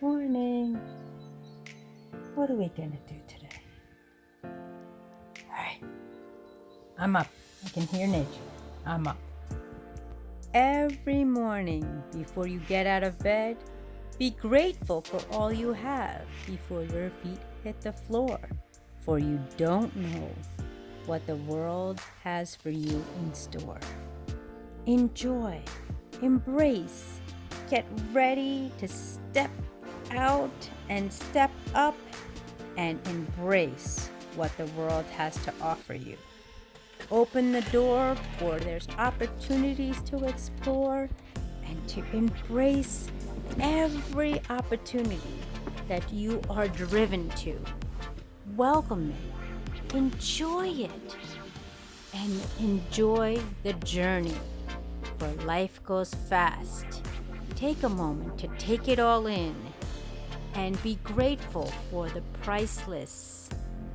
Morning. What are we gonna do today? Alright, I'm up. I can hear nature. I'm up. Every morning before you get out of bed, be grateful for all you have before your feet hit the floor, for you don't know what the world has for you in store. Enjoy, embrace, get ready to step out and step up and embrace what the world has to offer you. Open the door, for there's opportunities to explore and to embrace every opportunity that you are driven to. Welcome it, enjoy it, and enjoy the journey, for life goes fast. Take a moment to take it all in and be grateful for the priceless,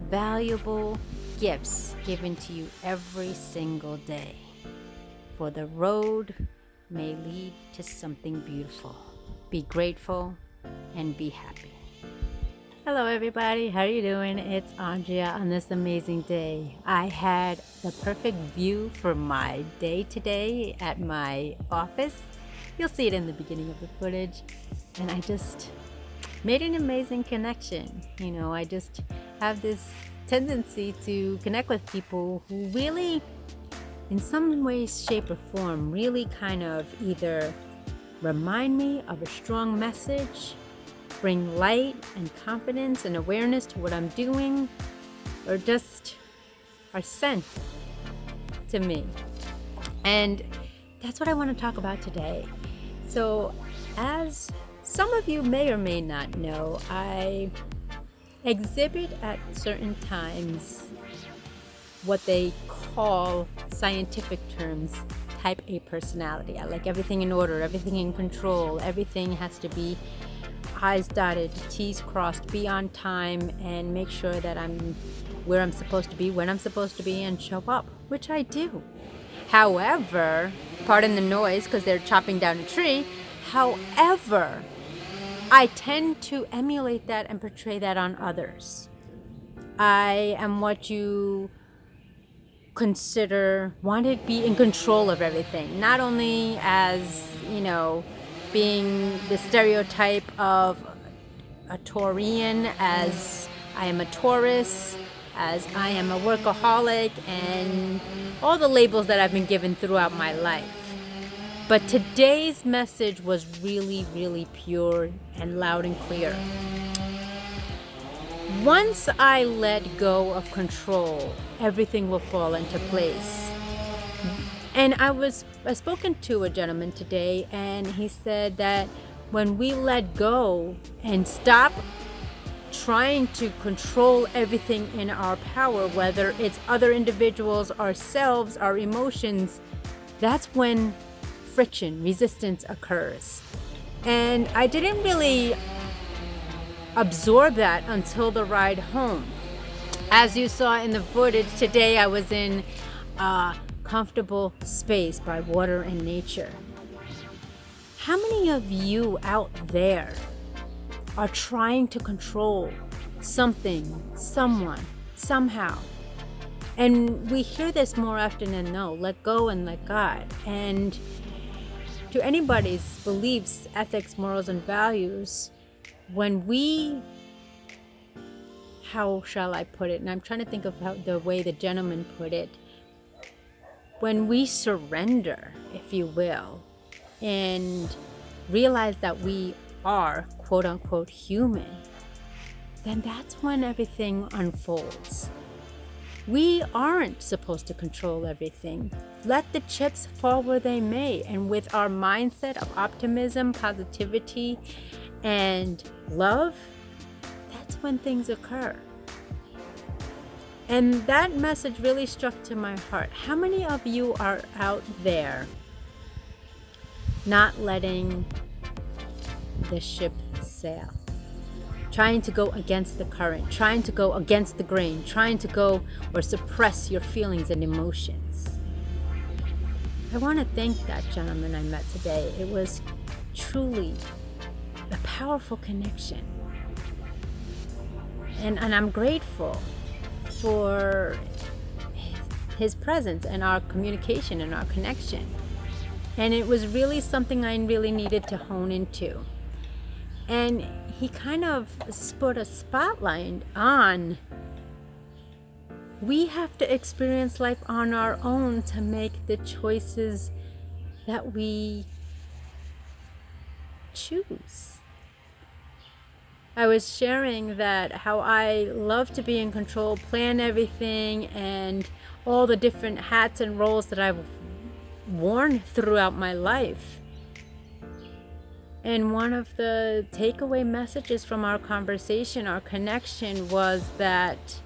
valuable gifts given to you every single day. For the road may lead to something beautiful. Be grateful and be happy. Hello everybody, how are you doing? It's Andrea on this amazing day. I had the perfect view for my day today at my office. You'll see it in the beginning of the footage. And I just made an amazing connection. I just have this tendency to connect with people who really, in some way, shape, or form, really kind of either remind me of a strong message, bring light and confidence and awareness to what I'm doing, or just are sent to me. And that's what I want to talk about today. So, as some of you may or may not know, I exhibit at certain times what they call scientific terms type A personality. I like everything in order, everything in control, everything has to be I's dotted, T's crossed, be on time, and make sure that I'm where I'm supposed to be, when I'm supposed to be, and show up, which I do. However, pardon the noise because they're chopping down a tree. However, I tend to emulate that and portray that on others. I am what you consider want to be in control of everything, not only as, being the stereotype of a Taurian, as I am a Taurus, as I am a workaholic, and all the labels that I've been given throughout my life. But today's message was really, really pure and loud and clear. Once I let go of control, everything will fall into place. And I spoken to a gentleman today, and he said that when we let go and stop trying to control everything in our power, whether it's other individuals, ourselves, our emotions, that's when friction, resistance occurs. And I didn't really absorb that until the ride home. As you saw in the footage today, I was in a comfortable space by water and nature. How many of you out there are trying to control something, someone, somehow? And we hear this more often than no, let go and let God. And to anybody's beliefs, ethics, morals, and values, when we, how shall I put it? And I'm trying to think of the way the gentleman put it. When we surrender, if you will, and realize that we are, quote unquote, human, then that's when everything unfolds. We aren't supposed to control everything. Let the chips fall where they may. And with our mindset of optimism, positivity, and love, that's when things occur. And that message really struck to my heart. How many of you are out there not letting the ship sail? Trying to go against the current, trying to go against the grain, trying to go or suppress your feelings and emotions. I want to thank that gentleman I met today. It was truly a powerful connection. And I'm grateful for his presence and our communication and our connection. And it was really something I really needed to hone into. And he kind of put a spotlight on, we have to experience life on our own to make the choices that we choose. I was sharing that how I love to be in control, plan everything, and all the different hats and roles that I've worn throughout my life. And one of the takeaway messages from our conversation, our connection, was that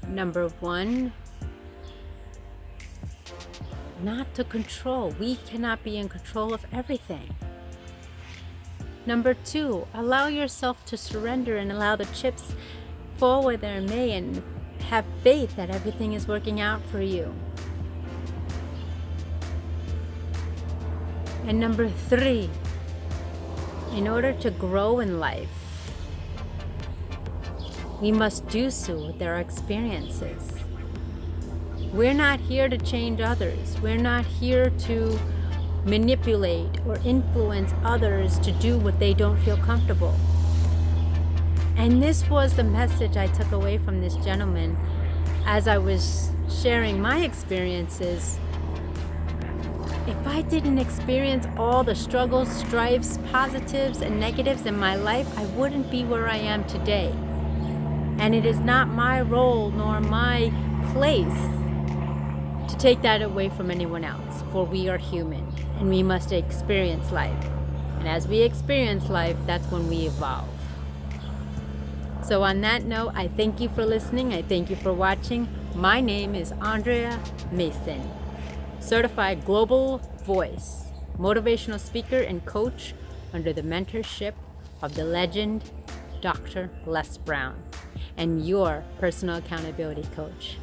number one, not to control. We cannot be in control of everything. Number two, allow yourself to surrender and allow the chips fall where they may, and have faith that everything is working out for you. And number three, in order to grow in life, we must do so with our experiences. We're not here to change others. We're not here to manipulate or influence others to do what they don't feel comfortable. And this was the message I took away from this gentleman as I was sharing my experiences. If I didn't experience all the struggles, strifes, positives, and negatives in my life, I wouldn't be where I am today. And it is not my role nor my place to take that away from anyone else, for we are human and we must experience life. And as we experience life, that's when we evolve. So on that note, I thank you for listening. I thank you for watching. My name is Andrea Mason, certified global voice, motivational speaker and coach under the mentorship of the legend, Dr. Les Brown, and your personal accountability coach.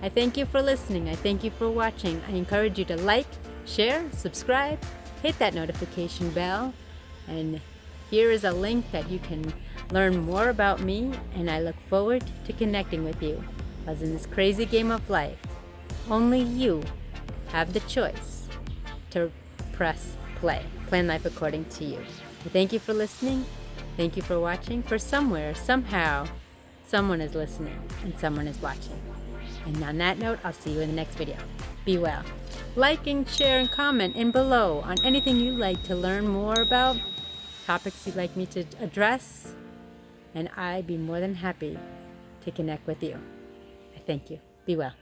I thank you for listening. I thank you for watching. I encourage you to like, share, subscribe, hit that notification bell, and here is a link that you can learn more about me, and I look forward to connecting with you. Because in this crazy game of life, only you have the choice to press play. Plan life according to you. Thank you for listening. Thank you for watching. For somewhere, somehow, someone is listening and someone is watching. And on that note, I'll see you in the next video. Be well. Like and share and comment in below on anything you'd like to learn more about, topics you'd like me to address, and I'd be more than happy to connect with you. I thank you. Be well.